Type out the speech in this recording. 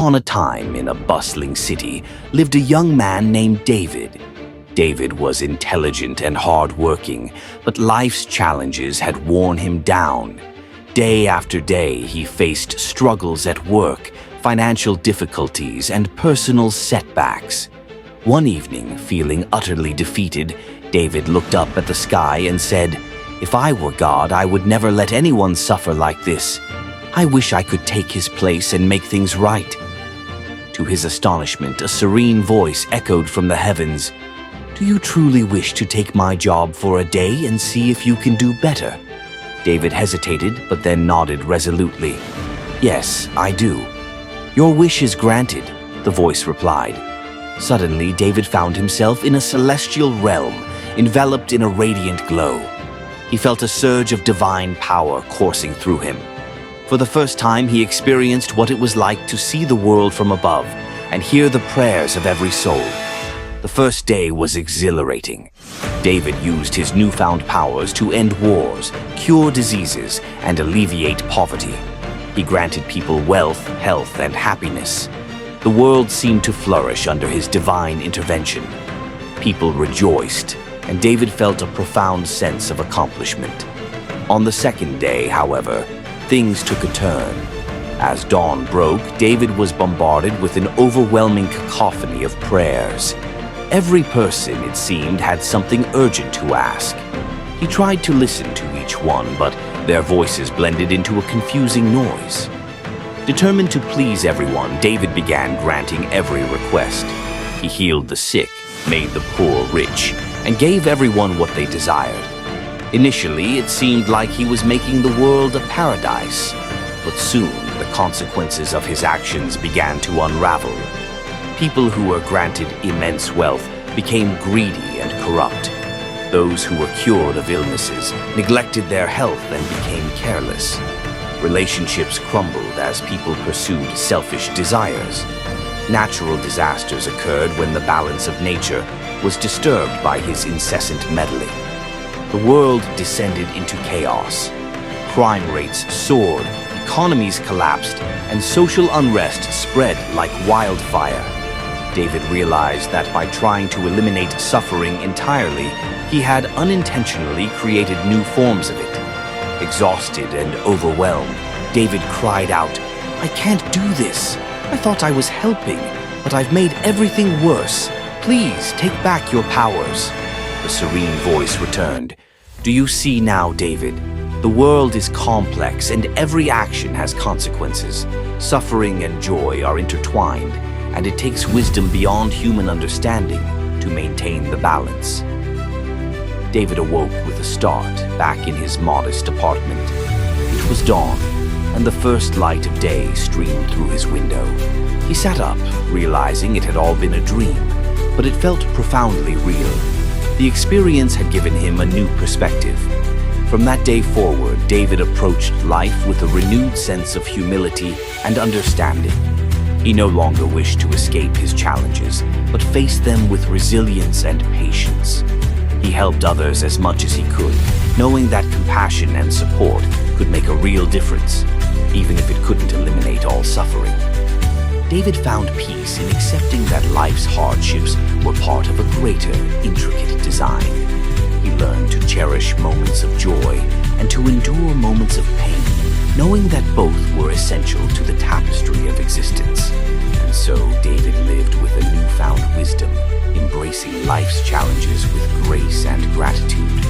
On a time in a bustling city lived a young man named David. David was intelligent and hard-working, but life's challenges had worn him down. Day after day, he faced struggles at work, financial difficulties, and personal setbacks. One evening, feeling utterly defeated, David looked up at the sky and said, "If I were God, I would never let anyone suffer like this. I wish I could take his place and make things right." To his astonishment, a serene voice echoed from the heavens, "Do you truly wish to take my job for a day and see if you can do better?" David hesitated, but then nodded resolutely. "Yes, I do." "Your wish is granted," the voice replied. Suddenly, David found himself in a celestial realm, enveloped in a radiant glow. He felt a surge of divine power coursing through him. For the first time, he experienced what it was like to see the world from above and hear the prayers of every soul. The first day was exhilarating. David used his newfound powers to end wars, cure diseases, and alleviate poverty. He granted people wealth, health, and happiness. The world seemed to flourish under his divine intervention. People rejoiced, and David felt a profound sense of accomplishment. On the second day, however, things took a turn. As dawn broke, David was bombarded with an overwhelming cacophony of prayers. Every person, it seemed, had something urgent to ask. He tried to listen to each one, but their voices blended into a confusing noise. Determined to please everyone, David began granting every request. He healed the sick, made the poor rich, and gave everyone what they desired. Initially, it seemed like he was making the world a paradise, but soon the consequences of his actions began to unravel. People who were granted immense wealth became greedy and corrupt. Those who were cured of illnesses neglected their health and became careless. Relationships crumbled as people pursued selfish desires. Natural disasters occurred when the balance of nature was disturbed by his incessant meddling. The world descended into chaos. Crime rates soared, economies collapsed, and social unrest spread like wildfire. David realized that by trying to eliminate suffering entirely, he had unintentionally created new forms of it. Exhausted and overwhelmed, David cried out, "I can't do this. I thought I was helping, but I've made everything worse. Please take back your powers." The serene voice returned, "Do you see now, David? The world is complex and every action has consequences. Suffering and joy are intertwined, and it takes wisdom beyond human understanding to maintain the balance." David awoke with a start back in his modest apartment. It was dawn, and the first light of day streamed through his window. He sat up, realizing it had all been a dream, but it felt profoundly real. The experience had given him a new perspective. From that day forward, David approached life with a renewed sense of humility and understanding. He no longer wished to escape his challenges, but faced them with resilience and patience. He helped others as much as he could, knowing that compassion and support could make a real difference, even if it couldn't eliminate all suffering. David found peace in accepting that life's hardships were part of a greater, intricate design. He learned to cherish moments of joy and to endure moments of pain, knowing that both were essential to the tapestry of existence. And so David lived with a newfound wisdom, embracing life's challenges with grace and gratitude.